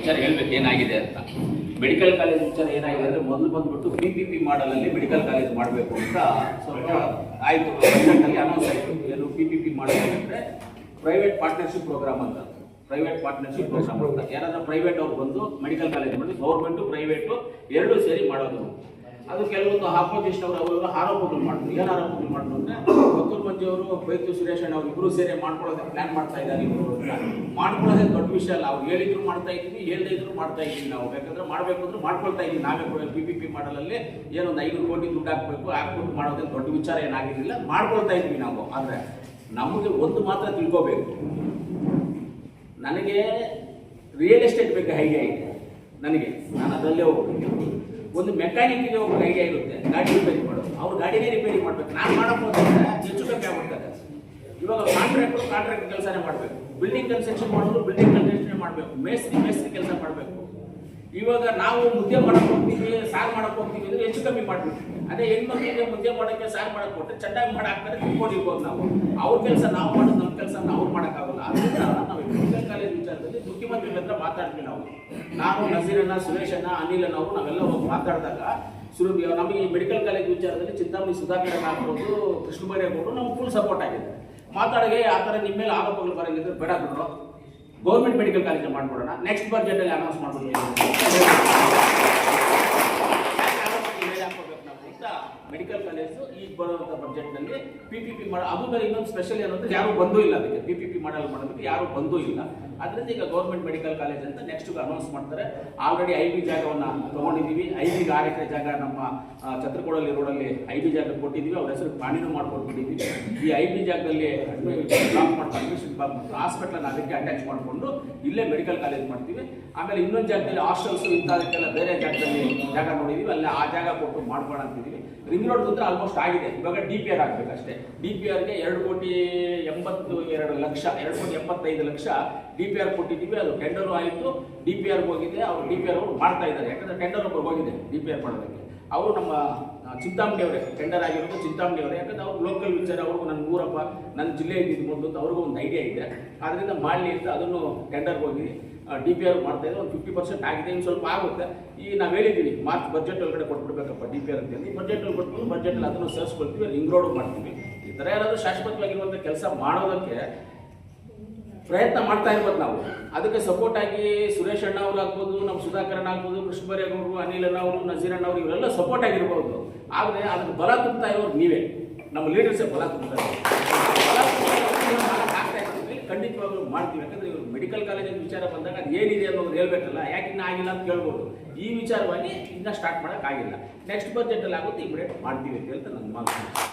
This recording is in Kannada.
ವಿಚಾರ ಹೇಳ್ಬೇಕು ಏನಾಗಿದೆ ಅಂತ. ಮೆಡಿಕಲ್ ಕಾಲೇಜ್ ವಿಚಾರ ಏನಾಗಿದೆ ಅಂದರೆ ಮೊದಲು ಬಂದ್ಬಿಟ್ಟು PPP ಮಾಡಲಲ್ಲಿ ಮೆಡಿಕಲ್ ಕಾಲೇಜ್ ಮಾಡಬೇಕು ಅಂತ ಸ್ವಲ್ಪ ಆಯಿತು, ಬಜೆಟಲ್ಲಿ ಅನೌನ್ಸ್ ಆಯಿತು. ಏನು PPP ಮಾಡಬೇಕು ಅಂದರೆ ಪ್ರೈವೇಟ್ ಪಾರ್ಟ್ನರ್ಶಿಪ್ ಪ್ರೋಗ್ರಾಮ್ ಅಂತ. ಪ್ರೈವೇಟ್ ಪಾರ್ಟ್ನರ್ಶಿಪ್ ಪ್ರೋಗ್ರಾಮ್ ಅಂತ ಯಾರಾದ್ರೂ ಪ್ರೈವೇಟ್ ಅವ್ರು ಬಂದು ಮೆಡಿಕಲ್ ಕಾಲೇಜ್ ಮಾಡಿ ಗೌರ್ಮೆಂಟು ಪ್ರೈವೇಟು ಎರಡೂ ಸೇರಿ ಮಾಡೋದು. ಅದು ಕೆಲವೊಂದು ಆಪೋಸಿಷನ್ ಅವರು ಆರೋಪಗಳು ಮಾಡಿದ್ರು. ಏನು ಆರೋಪಗಳು ಮಾಡಿದ್ರು ಅಂದರೆ ವಕೀಲ್ ಮಂಜು ಅವರು ಬೈತು ಸುರೇಶ್ ಅಣ್ಣ ಅವರು ಇಬ್ಬರು ಸೇರಿ ಮಾಡ್ಕೊಳ್ಳೋದಕ್ಕೆ ಪ್ಲಾನ್ ಮಾಡ್ತಾ ಇದ್ದಾರೆ. ಇವರು ಮಾಡ್ಕೊಳ್ಳೋದೇ ದೊಡ್ಡ ವಿಷಯ ಅಲ್ಲ. ಅವ್ರು ಹೇಳಿದ್ರು ಮಾಡ್ತಾ ಇದ್ದೀವಿ, ಹೇಳದೇ ಇದ್ರು ಮಾಡ್ತಾ ಇದ್ದೀವಿ. ನಾವು ಬೇಕಾದ್ರೆ ಮಾಡಬೇಕು ಅಂದ್ರೆ ಮಾಡ್ಕೊಳ್ತಾ ಇದ್ದೀವಿ. ನಾವೇ PPP ಮಾಡಲಲ್ಲಿ ಏನೊಂದು 5 ಕೋಟಿ ದುಡ್ಡು ಹಾಕಬೇಕು, ಹಾಕ್ಬಿಟ್ಟು ಮಾಡೋದೇ ದೊಡ್ಡ ವಿಚಾರ ಏನಾಗಿರಲಿಲ್ಲ, ಮಾಡ್ಕೊಳ್ತಾ ಇದ್ವಿ ನಾವು. ಆದರೆ ನಮಗೆ ಒಂದು ಮಾತ್ರ ತಿಳ್ಕೋಬೇಕು, ನನಗೆ ರಿಯಲ್ ಎಸ್ಟೇಟ್ ಬಗ್ಗೆ ಐಡಿಯಾ ಇದೆ. ನಾನು ಅದರಲ್ಲೇ ಹೋಗ್ಬೇಕು. ಒಂದು ಮೆಕ್ಯಾನಿಕ್ಗೆ ಒಬ್ಬರು ಐಡಿಯಾ ಇರುತ್ತೆ, ಗಾಡಿ ರಿಪೇರಿ ಮಾಡೋದು. ಅವ್ರು ಗಾಡಿನೇ ರಿಪೇರಿ ಮಾಡಬೇಕು. ನಾನು ಮಾಡೋಕ್ಕೆ ಹೋದ್ರೆ ಹೆಚ್ಚು ಕಮ್ಮಿ ಆಗ್ಬಿಡ್ತಾರೆ. ಇವಾಗ ಕಾಂಟ್ರಾಕ್ಟ್ ಕೆಲಸನೇ ಮಾಡಬೇಕು. ಬಿಲ್ಡಿಂಗ್ ಕನ್ಸ್ಟ್ರಕ್ಷನ್ ಮಾಡೋದು ಬಿಲ್ಡಿಂಗ್ ಕನ್ಸ್ಟ್ರಕ್ಷನ್ ಮಾಡಬೇಕು. ಮೇಸ್ತ್ರಿ ಕೆಲಸ ಮಾಡಬೇಕು. ಇವಾಗ ನಾವು ಮುದ್ದೆ ಮಾಡಕ್ಕೆ ಹೋಗ್ತೀವಿ, ಸಾರು ಮಾಡಕ್ಕೆ ಹೋಗ್ತೀವಿ ಅಂದರೆ ಹೆಚ್ಚು ಕಮ್ಮಿ ಮಾಡಿಬಿಡ್ತೀವಿ. ಅದೇ ಹೆಣ್ಮಕ್ಳಿಗೆ ಮುದ್ದೆ ಮಾಡೋಕ್ಕೆ ಸಾರು ಮಾಡಕ್ಕೆ ಕೊಟ್ಟರೆ ಚೆನ್ನಾಗಿ ಮಾಡಾಕ್ತಾರೆ, ತಿಳ್ಕೊಂಡಿರ್ಬೋದು ನಾವು. ಅವ್ರ ಕೆಲಸ ನಾವು ಮಾಡೋದು, ನಮ್ಮ ಕೆಲಸ ಅವ್ರು ಮಾಡೋಕ್ಕಾಗಲ್ಲ. ಅದರಿಂದ ನಾವು ಮೆಡಿಕಲ್ ಕಾಲೇಜ್ ವಿಚಾರದಲ್ಲಿ ಮುಖ್ಯಮಂತ್ರಿಗಳ ಹತ್ರ ಮಾತಾಡ್ತೀವಿ. ನಾನು ನಜೀರಣ್ಣ, ಸುರೇಶಣ್ಣ, ಅನಿಲಣ್ಣ ಅವರು ನಾವೆಲ್ಲ ಹೋಗಿ ಮಾತಾಡಿದಾಗ ನಮಗೆ ಈ ಮೆಡಿಕಲ್ ಕಾಲೇಜ್ ವಿಚಾರದಲ್ಲಿ ಚಿಂತಾಮಣಿ ಸುಧಾಕರ್ ಆಗ್ಬೋದು, ಕೃಷ್ಣ ಬೈರೇಗೌಡರು ನಮ್ಗೆ ಫುಲ್ ಸಪೋರ್ಟ್ ಆಗಿದೆ. ಮಾತಾಡಿಗೆ ಆ ಥರ ನಿಮ್ಮ ಮೇಲೆ ಆರೋಪಗಳು ಬರೋಂಗಿದ್ರೆ ಬೇಡ ಬಿಡೋಣ, ಗೌರ್ಮೆಂಟ್ ಮೆಡಿಕಲ್ ಕಾಲೇಜ್ ಮಾಡ್ಕೊಡೋಣ, ನೆಕ್ಸ್ಟ್ ಬಜೆಟಲ್ಲಿ ಅನೌನ್ಸ್ ಮಾಡ್ಬೋದು ಮೆಡಿಕಲ್ ಕಾಲೇಜು ಈಗ ಬರುವಂಥ ಬಜೆಟ್ನಲ್ಲಿ PPP ಅದು ಬೇರೆ ಇನ್ನೊಂದು ಸ್ಪೆಷಲ್ ಏನಂದ್ರೆ ಯಾರು ಬಂದೂ ಇಲ್ಲ. ಅದಕ್ಕೆ PPP ಮಾಡೋದಕ್ಕೆ ಯಾರು ಬಂದೂ ಇಲ್ಲ. ಅದರಿಂದ ಈಗ ಗೌರ್ಮೆಂಟ್ ಮೆಡಿಕಲ್ ಕಾಲೇಜ್ ಅಂತ ನೆಕ್ಸ್ಟ್ ಅನೌನ್ಸ್ ಮಾಡ್ತಾರೆ. ಆಲ್ರೆಡಿ IB ಜಾಗವನ್ನು ತೊಗೊಂಡಿದ್ದೀವಿ. 5 ಎಕರೆ ಜಾಗ ನಮ್ಮ ಛತ್ರಕೋಡಲ್ಲಿ ರೋಡಲ್ಲಿ IB ಜಾಗ ಕೊಟ್ಟಿದ್ದೀವಿ. ಅವ್ರ ಹೆಸರು ಪಾಣಿನೂ ಮಾಡ್ಕೊಟ್ಬಿಟ್ಟಿದ್ದೀವಿ. ಈ IB ಜಾಗದಲ್ಲಿ ಬ್ಲಾಕ್ ಮಾಡ್ಕೊಂಡು ಅಡ್ಮಿಷನ್ ಬ್ಲಾಕ್ ಮಾಡ್ಕೊಂಡು ಹಾಸ್ಪಿಟಲ್ ಅದಕ್ಕೆ ಅಟ್ಯಾಚ್ ಮಾಡಿಕೊಂಡು ಇಲ್ಲೇ ಮೆಡಿಕಲ್ ಕಾಲೇಜ್ ಮಾಡ್ತೀವಿ. ಆಮೇಲೆ ಇನ್ನೊಂದು ಜಾಗದಲ್ಲಿ ಹಾಸ್ಟೆಲ್ಸು ಇಂಥದಕ್ಕೆಲ್ಲ ಬೇರೆ ಜಾಗದಲ್ಲಿ ಜಾಗ ನೋಡಿದ್ದೀವಿ. ಅಲ್ಲಿ ಆ ಜಾಗ ಕೊಟ್ಟು ಮಾಡ್ಕೊಂಡು ಅಂತಿದ್ದೀವಿ. ರಿಂಗ್ ರೋಡ್ ಅಂದ್ರೆ ಆಲ್ಮೋಸ್ಟ್ ಆಗಿದೆ. ಇವಾಗ DPR ಆಗಬೇಕಷ್ಟೇ. DPRಗೆ 2,85,00,000 DPR ಕೊಟ್ಟಿದ್ದೀವಿ. ಅದು ಟೆಂಡರು ಆಯಿತು, DPRಗೆ ಹೋಗಿದೆ. ಅವರು DPR ಅವರು ಮಾಡ್ತಾ ಇದ್ದಾರೆ. ಯಾಕಂದರೆ ಟೆಂಡರ್ ಒಬ್ಬರು ಹೋಗಿದೆ DPR ಮಾಡೋದಕ್ಕೆ. ಅವರು ನಮ್ಮ ಚಿಂತಾಮಣಿ ಅವರೇ, ಟೆಂಡರ್ ಆಗಿರೋದು ಚಿಂತಾಮಣಿ ಅವರೇ. ಯಾಕಂದರೆ ಅವ್ರು ಲೋಕಲ್ ವಿಚಾರ, ಅವ್ರಿಗೂ ನನ್ನ ಊರಪ್ಪ, ನನ್ನ ಜಿಲ್ಲೆ ಇದ್ದಿದ್ದು ಮೊದಲು ಅಂತ ಅವ್ರಿಗೂ ಒಂದು ಐಡಿಯಾ ಇದೆ. ಆದ್ದರಿಂದ ಮಾಡಲಿ ಅಂತ ಅದನ್ನು ಟೆಂಡರ್ಗೆ ಹೋಗಿ DPR ಮಾಡ್ತಾ ಇದ್ದಾರೆ. ಒಂದು 50% ಆಗಿದೆ, ಇನ್ನು ಸ್ವಲ್ಪ ಆಗುತ್ತೆ. ಈ ನಾವು ಹೇಳಿದ್ದೀವಿ ಮಾರ್ಚ್ ಬಜೆಟ್ ಒಳಗಡೆ ಕೊಟ್ಬಿಡ್ಬೇಕಪ್ಪ DPR ಅಂತೇಳಿ. ಬಜೆಟಲ್ಲಿ ಕೊಟ್ಬಿಟ್ಟು ಬಜೆಟಲ್ಲಿ ಅದನ್ನು ಸೇರಿಸ್ಕೊಳ್ತೀವಿ, ರಿಂಗ್ ರೋಡು ಮಾಡ್ತೀವಿ. ಈ ಥರ ಯಾರಾದರೂ ಶಾಶ್ವತವಾಗಿರುವಂಥ ಕೆಲಸ ಮಾಡೋದಕ್ಕೆ ಪ್ರಯತ್ನ ಮಾಡ್ತಾ ಇರ್ಬೋದು ನಾವು. ಅದಕ್ಕೆ ಸಪೋರ್ಟ್ ಆಗಿ ಸುರೇಶ್ ಅಣ್ಣ ಅವ್ರು ಆಗ್ಬೋದು, ನಮ್ಮ ಸುಧಾಕರಣ್ಣ ಆಗ್ಬೋದು, ಕೃಷ್ಣ ಬೈರೇಗೌಡರು, ಅನಿಲಣ್ಣ ಅವರು, ನಜೀರಣ್ಣ ಅವರು ಇವರೆಲ್ಲ ಸಪೋರ್ಟ್ ಆಗಿರ್ಬೋದು. ಆದರೆ ಅದನ್ನು ಬಲ ತುಂಬ್ತಾ ಇರೋರು ನೀವೇ, ನಮ್ಮ ಲೀಡರ್ಸೇ ಬಲ ತುಂಬ್ತಾ ಇರೋದು. ಆಗ್ತಾ ಇರ್ತೀವಿ, ಖಂಡಿತವಾಗ್ಲೂ ಮಾಡ್ತೀವಿ. ಯಾಕಂದರೆ ಇವರು ಮೆಡಿಕಲ್ ಕಾಲೇಜಿನ ವಿಚಾರ ಬಂದಾಗ ಅದು ಏನಿದೆ ಅನ್ನೋದು ಹೇಳ್ಬೇಕಲ್ಲ. ಯಾಕೆ ಇನ್ನೂ ಆಗಿಲ್ಲ ಅಂತ ಕೇಳ್ಬೋದು. ಈ ವಿಚಾರವಾಗಿ ಇನ್ನೂ ಸ್ಟಾರ್ಟ್ ಮಾಡೋಕ್ಕಾಗಿಲ್ಲ. ನೆಕ್ಸ್ಟ್ ಬಜೆಟಲ್ಲಿ ಆಗುತ್ತೆ, ಇಮಿಡಿಯೇಟ್ ಮಾಡ್ತೀವಿ ಅಂತ ಹೇಳ್ತಾ ನನ್ನ ಮಾತು.